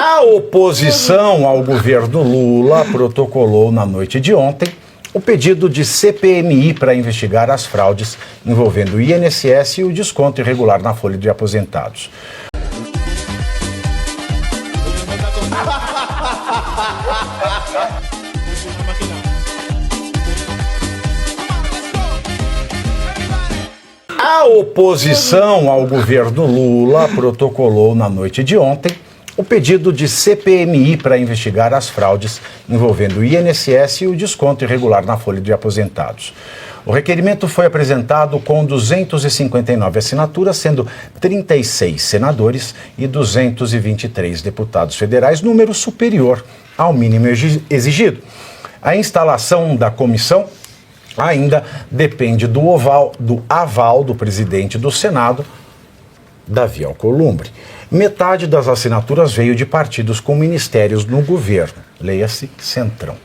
A oposição ao governo Lula protocolou na noite de ontem o pedido de CPMI para investigar as fraudes envolvendo o INSS e o desconto irregular na folha de aposentados. A oposição ao governo Lula protocolou na noite de ontem o pedido de CPMI para investigar as fraudes envolvendo o INSS e o desconto irregular na folha de aposentados. O requerimento foi apresentado com 259 assinaturas, sendo 36 senadores e 223 deputados federais, número superior ao mínimo exigido. A instalação da comissão ainda depende do aval do presidente do Senado, Davi Alcolumbre. Metade das assinaturas veio de partidos com ministérios no governo, leia-se Centrão.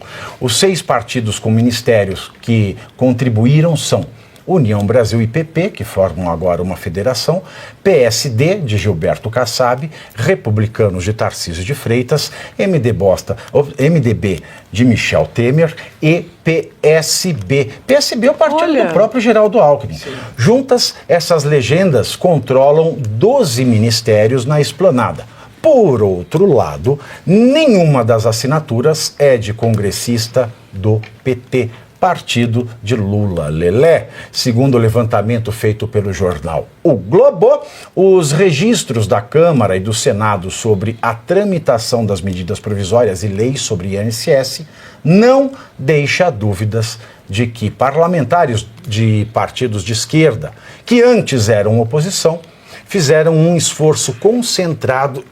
Os 6 partidos com ministérios que contribuíram são União Brasil e PP, que formam agora uma federação, PSD, de Gilberto Kassab, Republicanos de Tarcísio de Freitas, MDB de Michel Temer e PSB. PSB é o partido do próprio Geraldo Alckmin. Sim. Juntas, essas legendas controlam 12 ministérios na esplanada. Por outro lado, nenhuma das assinaturas é de congressista do PT, partido de Lula Lelé. Segundo o levantamento feito pelo jornal O Globo, os registros da Câmara e do Senado sobre a tramitação das medidas provisórias e leis sobre INSS não deixa dúvidas de que parlamentares de partidos de esquerda, que antes eram oposição, fizeram um esforço concentrado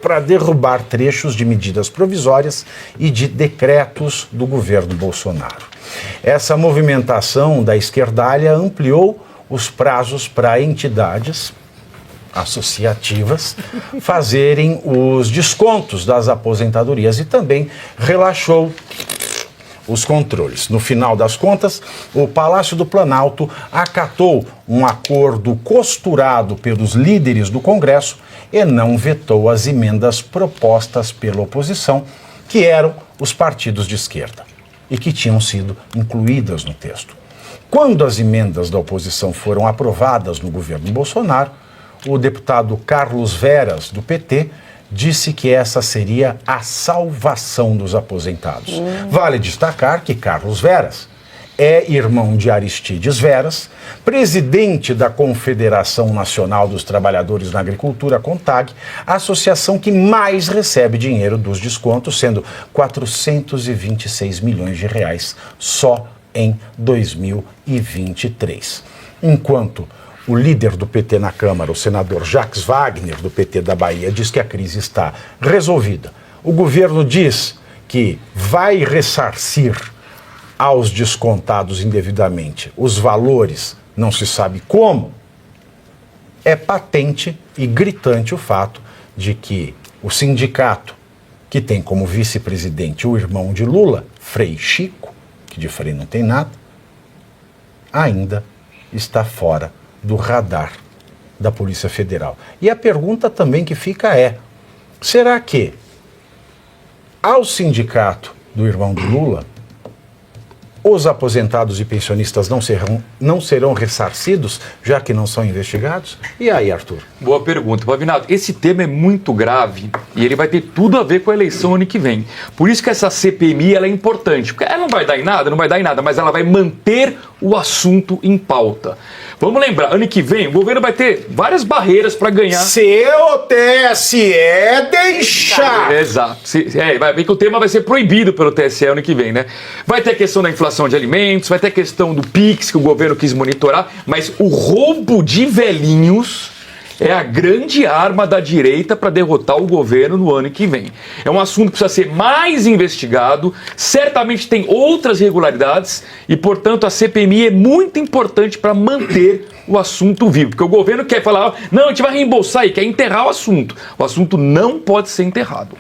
para derrubar trechos de medidas provisórias e de decretos do governo Bolsonaro. Essa movimentação da esquerdalha ampliou os prazos para entidades associativas fazerem os descontos das aposentadorias e também relaxou os controles. No final das contas, o Palácio do Planalto acatou um acordo costurado pelos líderes do Congresso e não vetou as emendas propostas pela oposição, que eram os partidos de esquerda e que tinham sido incluídas no texto. Quando as emendas da oposição foram aprovadas no governo Bolsonaro, o deputado Carlos Veras, do PT, disse que essa seria a salvação dos aposentados. Vale destacar que Carlos Veras é irmão de Aristides Veras, presidente da Confederação Nacional dos Trabalhadores na Agricultura, CONTAG, a associação que mais recebe dinheiro dos descontos, sendo 426 milhões de reais só em 2023. Enquanto o líder do PT na Câmara, o senador Jacques Wagner, do PT da Bahia, diz que a crise está resolvida. O governo diz que vai ressarcir aos descontados indevidamente os valores, não se sabe como. É patente e gritante o fato de que o sindicato, que tem como vice-presidente o irmão de Lula, Frei Chico, que de Frei não tem nada, ainda está fora do radar da Polícia Federal. E a pergunta também que fica é: será que ao sindicato do irmão do Lula, os aposentados e pensionistas não serão ressarcidos, já que não são investigados? E aí, Arthur? Boa pergunta. Pavinato, esse tema é muito grave e ele vai ter tudo a ver com a eleição ano que vem. Por isso que essa CPMI ela é importante, porque ela não vai dar em nada, mas ela vai manter o assunto em pauta. Vamos lembrar, ano que vem o governo vai ter várias barreiras para ganhar. Se o TSE deixar... Exato. Vai ver que o tema vai ser proibido pelo TSE ano que vem, né? Vai ter a questão da inflação de alimentos, vai ter a questão do PIX, que o governo quis monitorar, mas o roubo de velhinhos é a grande arma da direita para derrotar o governo no ano que vem. É um assunto que precisa ser mais investigado, certamente tem outras irregularidades e, portanto, a CPMI é muito importante para manter o assunto vivo. Porque o governo quer falar, não, a gente vai reembolsar e quer enterrar o assunto. O assunto não pode ser enterrado.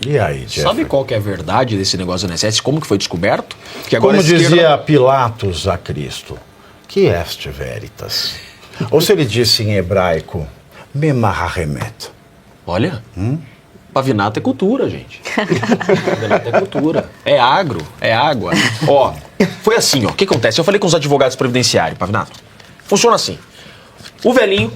E aí, Jeffrey? Sabe qual que é a verdade desse negócio do INSS? Como que foi descoberto? Que agora como dizia Pilatos a Cristo, que est veritas? Ou se ele disse em hebraico, Memaharemet, Olha, pavinato é cultura, gente. Pavinato é cultura. É agro, é água. Ó, foi assim, ó. O que acontece? Eu falei com os advogados previdenciários, Pavinato. Funciona assim. O velhinho,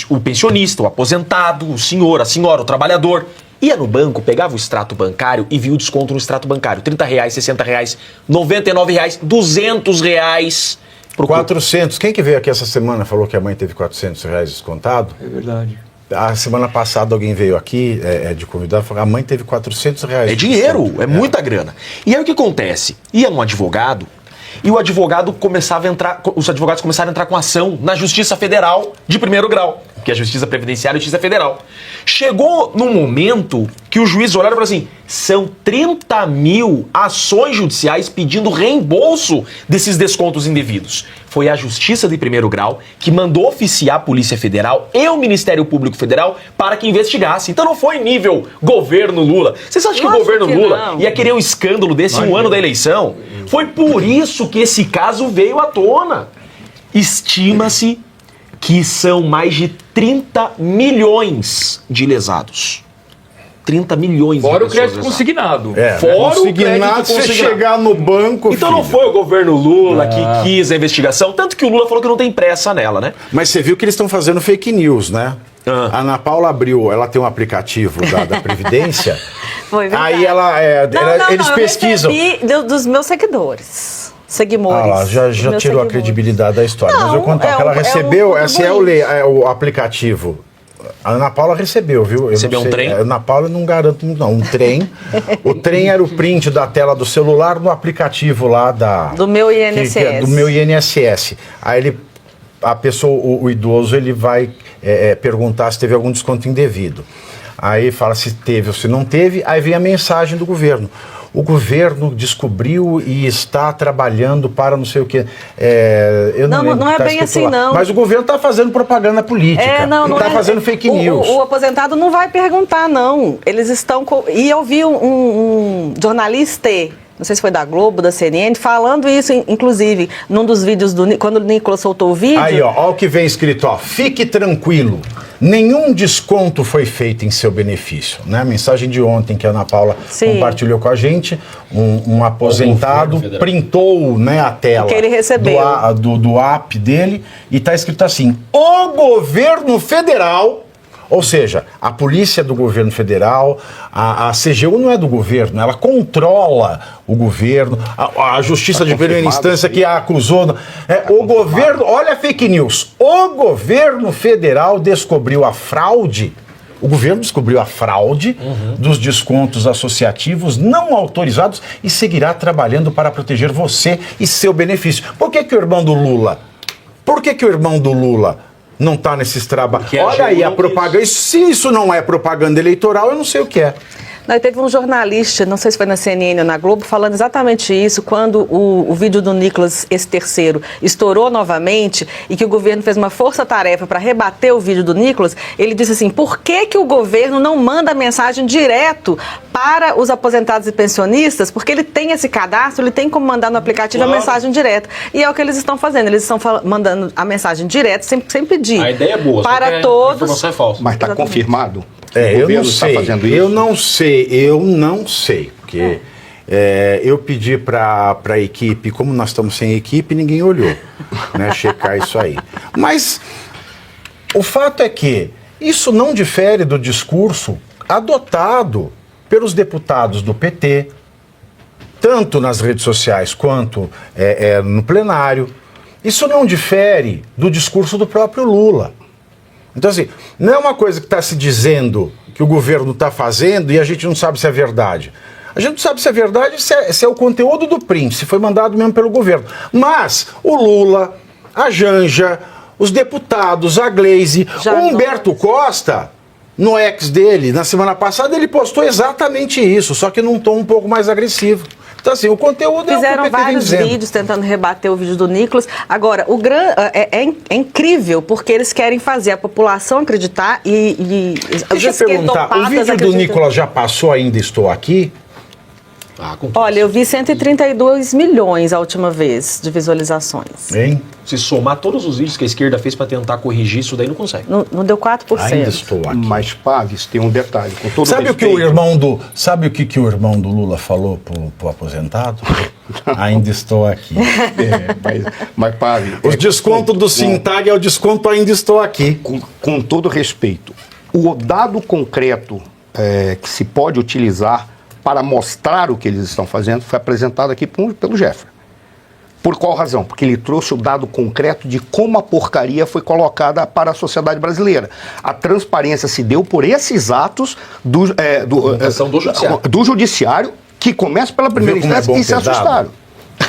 o pensionista, o aposentado, o senhor, a senhora, o trabalhador, ia no banco, pegava o extrato bancário e via o desconto no extrato bancário. R$30, R$60, R$99, R$200. 400. Quem que veio aqui essa semana falou que a mãe teve R$400 descontado? É verdade. A semana passada alguém veio aqui de convidado e falou que a mãe teve R$400. É dinheiro, é muita grana. E aí o que acontece? Ia um advogado e o advogado começava a entrar, os advogados começaram a entrar com ação na Justiça Federal de primeiro grau, que é a Justiça Previdenciária e a Justiça Federal. Chegou num momento que o juiz olhou e falou assim, são 30 mil ações judiciais pedindo reembolso desses descontos indevidos. Foi a Justiça de primeiro grau que mandou oficiar a Polícia Federal e o Ministério Público Federal para que investigasse. Então não foi nível governo Lula. Vocês acham que o governo Lula ia querer um escândalo desse um ano da eleição? Foi por isso que esse caso veio à tona. Estima-se que são mais de 30 milhões de lesados. 30 milhões Fora de o crédito lesadas. consignado. Fora o consignado, crédito você consignado. chegar no banco, Então não filho. foi o governo Lula que quis a investigação, tanto que o Lula falou que não tem pressa nela, né? Mas você viu que eles estão fazendo fake news, né? A Ana Paula abriu, ela tem um aplicativo da Previdência. Foi verdade. Aí eles pesquisam. Eu recebi dos meus seguidores. Ah lá, já Meus tirou a seguidores. credibilidade da história. Mas eu Não, contar que ela é recebeu, esse é contribuinte. o aplicativo. A Ana Paula recebeu, viu? Eu Recebeu não um sei, trem? A Ana Paula eu não garanto muito, não. Um trem. O trem era o print da tela do celular no aplicativo lá Do meu INSS. do meu INSS. Aí a pessoa, o idoso, ele vai perguntar se teve algum desconto indevido. Aí fala se teve ou se não teve, aí vem a mensagem do governo. O governo descobriu e está trabalhando para não sei o quê. Eu não lembro não que é tá bem escrito assim, lá. não. Mas o governo está fazendo propaganda política. Não Está é. fazendo fake news. O aposentado não vai perguntar, não. Eles estão... E eu vi um jornalista, não sei se foi da Globo, da CNN, falando isso, inclusive, num dos vídeos, quando o Nicolas soltou o vídeo... Aí, ó o que vem escrito, ó. Fique tranquilo. Nenhum desconto foi feito em seu benefício. Né? A mensagem de ontem que a Ana Paula compartilhou com a gente, um aposentado printou, né, a tela que ele recebeu. do app dele e está escrito assim, o governo federal, ou seja, a polícia do governo federal, a CGU não é do governo, ela controla o governo, a justiça de primeira instância que a acusou. O governo, olha a fake news, o governo federal descobriu a fraude. O governo descobriu a fraude dos descontos associativos não autorizados e seguirá trabalhando para proteger você e seu benefício. Por que o irmão do Lula? Por que o irmão do Lula não está nesses trabalhos? Olha aí a propaganda. Se isso não é propaganda eleitoral, eu não sei o que é. Não, teve um jornalista, não sei se foi na CNN ou na Globo, falando exatamente isso, quando o vídeo do Nicolas, esse terceiro, estourou novamente e que o governo fez uma força-tarefa para rebater o vídeo do Nicolas, ele disse assim, por que o governo não manda mensagem direto para os aposentados e pensionistas? Porque ele tem esse cadastro, ele tem como mandar no aplicativo a mensagem direta. E é o que eles estão fazendo, eles estão mandando a mensagem direta sem pedir. A ideia é boa, para todos. A informação é falsa. Mas está confirmado? Eu não está sei, fazendo isso? eu não sei, porque eu pedi para a equipe, como nós estamos sem equipe, ninguém olhou, né, checar isso aí. Mas o fato é que isso não difere do discurso adotado pelos deputados do PT, tanto nas redes sociais quanto no plenário. Isso não difere do discurso do próprio Lula. Então, assim, não é uma coisa que está se dizendo que o governo está fazendo e a gente não sabe se é verdade. A gente não sabe se é verdade, se é o conteúdo do print, se foi mandado mesmo pelo governo. Mas o Lula, a Janja, os deputados, a Gleisi, o Humberto Costa, no ex dele, na semana passada, ele postou exatamente isso, só que num tom um pouco mais agressivo. Então, assim, o conteúdo fizeram é o que vários vídeos tentando rebater o vídeo do Nicolas. Agora, é incrível, porque eles querem fazer a população acreditar e Deixa eu perguntar, o vídeo do Nicolas já passou ainda Estou Aqui? Olha, eu vi 132 milhões a última vez de visualizações. Hein? Se somar todos os vídeos que a esquerda fez para tentar corrigir isso, daí não consegue. Não deu 4%. Ainda estou aqui. Mas, Paves, tem um detalhe. Com todo Sabe o que respeito, o irmão do Lula falou pro aposentado? Ainda estou aqui. mas Paves... Os descontos do Sintag é o desconto ainda estou aqui. Com todo respeito, o dado concreto que se pode utilizar para mostrar o que eles estão fazendo foi apresentado aqui pelo Jeffrey. Por qual razão? Porque ele trouxe o dado concreto de como a porcaria foi colocada para a sociedade brasileira. A transparência se deu por esses atos do judiciário, que começa pela primeira instância e se assustaram.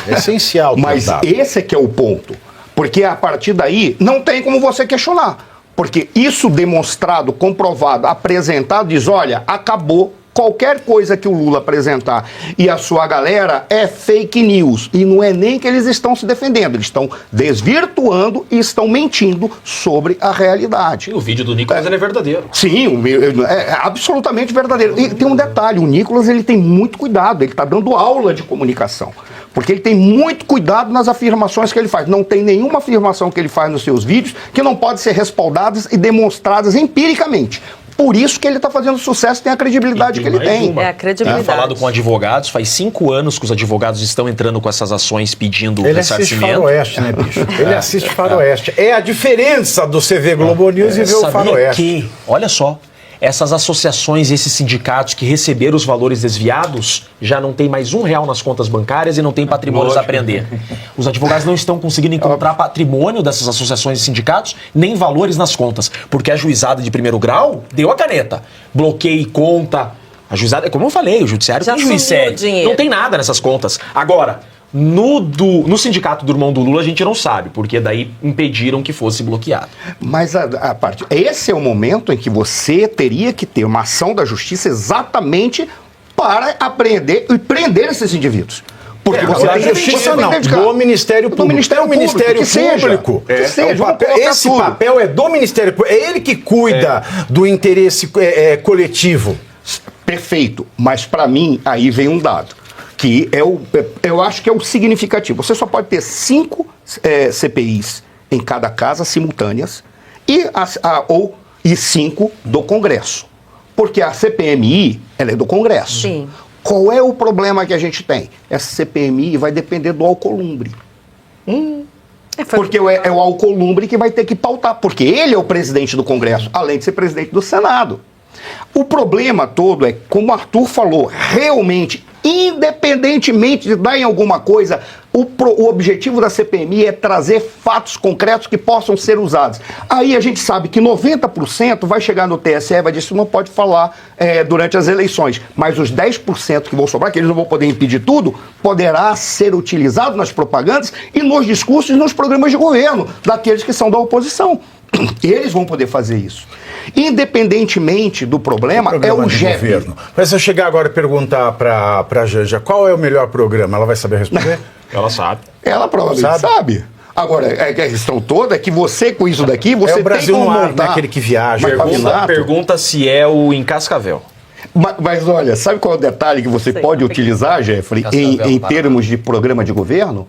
É essencial. Mas esse é que é o ponto. Porque a partir daí não tem como você questionar. Porque isso demonstrado, comprovado, apresentado, diz, olha, acabou. Qualquer coisa que o Lula apresentar e a sua galera é fake news. E não é nem que eles estão se defendendo, eles estão desvirtuando e estão mentindo sobre a realidade. E o vídeo do Nicolas é verdadeiro. Sim, é absolutamente verdadeiro. E tem um detalhe, o Nicolas ele tem muito cuidado, ele está dando aula de comunicação. Porque ele tem muito cuidado nas afirmações que ele faz. Não tem nenhuma afirmação que ele faz nos seus vídeos que não pode ser respaldadas e demonstradas empiricamente. Por isso que ele está fazendo sucesso e tem a credibilidade que ele tem. É a credibilidade. Falado com advogados, faz 5 anos que os advogados estão entrando com essas ações pedindo Ele assiste ressarcimento. Faroeste, né, bicho? Ele assiste Faroeste. É a diferença do CV Globo News e ver o Faroeste. Que, olha só, essas associações, esses sindicatos que receberam os valores desviados, já não tem mais R$1 nas contas bancárias e não tem patrimônios a prender. Os advogados não estão conseguindo encontrar patrimônio dessas associações e sindicatos, nem valores nas contas, porque a juizada de primeiro grau deu a caneta. Bloqueie conta. A juizada, como eu falei, o judiciário Já tem juiz sumiu o sério. dinheiro. Não tem nada nessas contas. Agora, no sindicato do irmão do Lula a gente não sabe, porque daí impediram que fosse bloqueado. Mas a parte, esse é o momento em que você teria que ter uma ação da justiça exatamente para apreender e prender esses indivíduos. Porque você Da tem justiça não, do Ministério Público. Do Ministério É o Ministério Público. Público. Que seja, o vamos papel, colocar esse tudo. papel é do Ministério Público. É ele que cuida do interesse coletivo. Perfeito. Mas para mim, aí vem um dado. Que eu acho que é o significativo. Você só pode ter 5 CPIs em cada casa simultâneas e 5 do Congresso. Porque a CPMI, ela é do Congresso. Sim. Qual é o problema que a gente tem? Essa CPMI vai depender do Alcolumbre. Porque é o Alcolumbre que vai ter que pautar. Porque ele é o presidente do Congresso, além de ser presidente do Senado. O problema todo é, como o Arthur falou, realmente, independentemente de dar em alguma coisa, o objetivo da CPMI é trazer fatos concretos que possam ser usados. Aí a gente sabe que 90% vai chegar no TSE e vai dizer que não pode falar durante as eleições. Mas os 10% que vão sobrar, que eles não vão poder impedir tudo, poderá ser utilizado nas propagandas e nos discursos e nos programas de governo daqueles que são da oposição. Eles vão poder fazer isso. Independentemente do problema, é o governo. Mas se eu chegar agora e perguntar para a Janja qual é o melhor programa, ela vai saber responder? Ela sabe. Ela provavelmente sabe. Agora, a questão toda é que você, com isso daqui, você o Brasil tem como no ar, montar... naquele que viaja. Pergunta se é o em Cascavel. Mas olha, sabe qual é o detalhe que você pode utilizar, Jeffrey, em termos de programa de governo?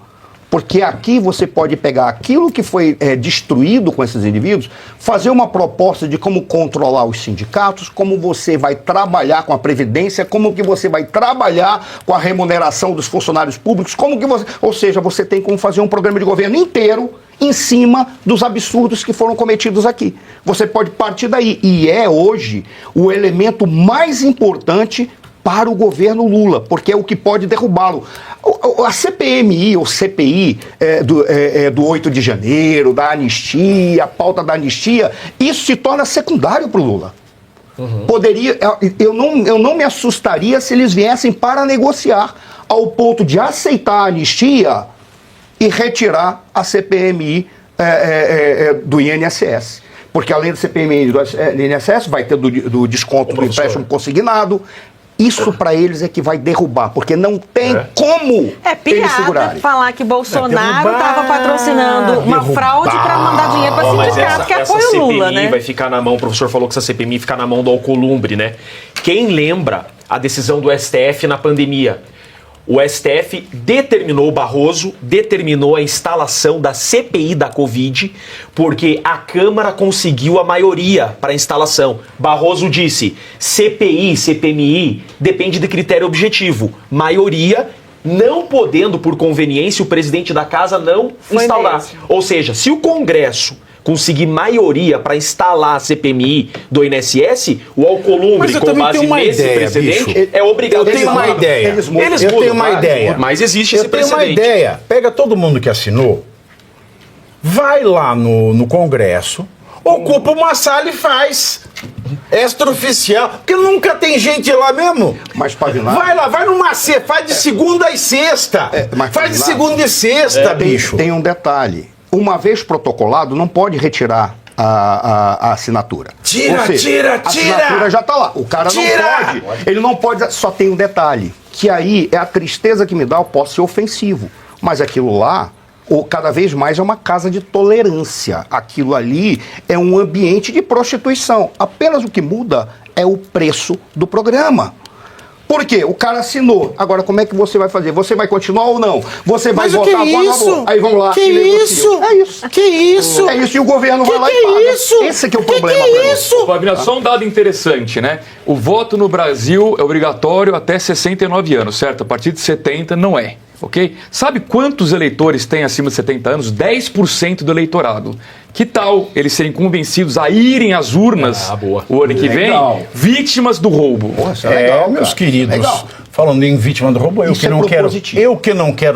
Porque aqui você pode pegar aquilo que foi destruído com esses indivíduos, fazer uma proposta de como controlar os sindicatos, como você vai trabalhar com a Previdência, como que você vai trabalhar com a remuneração dos funcionários públicos, como que você... Ou seja, você tem como fazer um programa de governo inteiro em cima dos absurdos que foram cometidos aqui. Você pode partir daí. E é hoje o elemento mais importante para o governo Lula, porque é o que pode derrubá-lo. A CPMI ou CPI do 8 de janeiro, da anistia, a pauta da anistia, isso se torna secundário para o Lula. Eu não me assustaria se eles viessem para negociar ao ponto de aceitar a anistia e retirar a CPMI do INSS. Porque além da CPMI do INSS, vai ter do desconto do empréstimo consignado. Isso para eles é que vai derrubar, porque não tem como eles segurarem. Falar que Bolsonaro estava patrocinando uma fraude para mandar dinheiro para sindicato que apoia o Lula, né? Vai ficar na mão, o professor falou que essa CPMI fica na mão do Alcolumbre, né? Quem lembra a decisão do STF na pandemia? O STF determinou, Barroso determinou a instalação da CPI da Covid, porque a Câmara conseguiu a maioria para a instalação. Barroso disse, CPI, CPMI, depende de critério objetivo. Maioria, não podendo, por conveniência, o presidente da casa não instaurar. Mesmo. Ou seja, se o Congresso conseguir maioria para instalar a CPMI do INSS, o Alcolumbre, Mas eu com também base tenho uma nesse ideia, precedente, bicho. é obrigado Eu tenho uma ideia. Eles Eu mudam, tenho uma claro, ideia. mas existe Eu esse tenho uma precedente. ideia. Pega todo mundo que assinou, vai lá no Congresso, ocupa uma sala e faz. Extraoficial. Porque nunca tem gente lá mesmo. Mas, Pavinato, Vai lá, vai numa faz de segunda e sexta. mas, Faz de Pavinato, segunda e sexta, bicho. Tem um detalhe. Uma vez protocolado, não pode retirar a assinatura. Tira, Ou seja, tira, a tira! assinatura já está lá. O cara Tira! não pode. Ele não pode. Só tem um detalhe. Que aí é a tristeza que me dá, eu posso ser ofensivo. Mas aquilo lá, cada vez mais é uma casa de tolerância. Aquilo ali é um ambiente de prostituição. Apenas o que muda é o preço do programa. Por quê? O cara assinou. Agora, como é que você vai fazer? Você vai continuar ou não? Você vai Mas o que votar é com a isso? favor. Aí vamos lá. Que e negociam. isso? É isso. Que isso? É isso. E o governo vai lá e paga. isso? Esse que é o Que problema. é pra mim. isso? Fabinho, só um dado interessante, né? O voto no Brasil é obrigatório até 69 anos, certo? A partir de 70 não é, ok? Sabe quantos eleitores tem acima de 70 anos? 10% do eleitorado. Que tal eles serem convencidos a irem às urnas boa. o ano que Legal. vem, vítimas do roubo? Porra, isso é legal, meus cara. queridos, Legal. falando em vítima do roubo, eu Isso que é não quero. propositivo. Eu que não quero.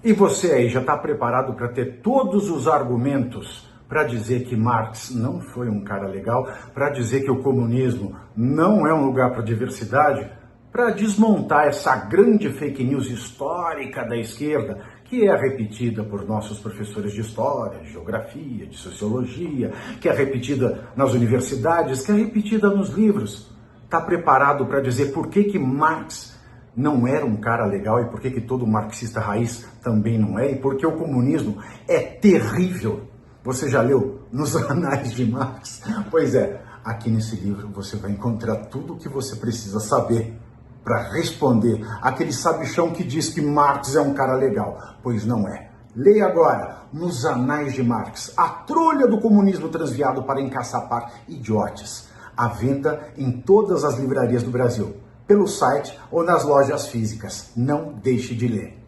E você aí já está preparado para ter todos os argumentos para dizer que Marx não foi um cara legal, para dizer que o comunismo não é um lugar para diversidade, para desmontar essa grande fake news histórica da esquerda, que é repetida por nossos professores de história, de geografia, de sociologia, que é repetida nas universidades, que é repetida nos livros. Está preparado para dizer por que Marx não era um cara legal e por que todo marxista raiz também não é, e porque o comunismo é terrível. Você já leu nos Anais de Marx? Pois é, aqui nesse livro você vai encontrar tudo o que você precisa saber para responder aquele sabichão que diz que Marx é um cara legal, pois não é. Leia agora, nos Anais de Marx, a trolha do comunismo transviado para encaçapar idiotes. À venda em todas as livrarias do Brasil, pelo site ou nas lojas físicas. Não deixe de ler.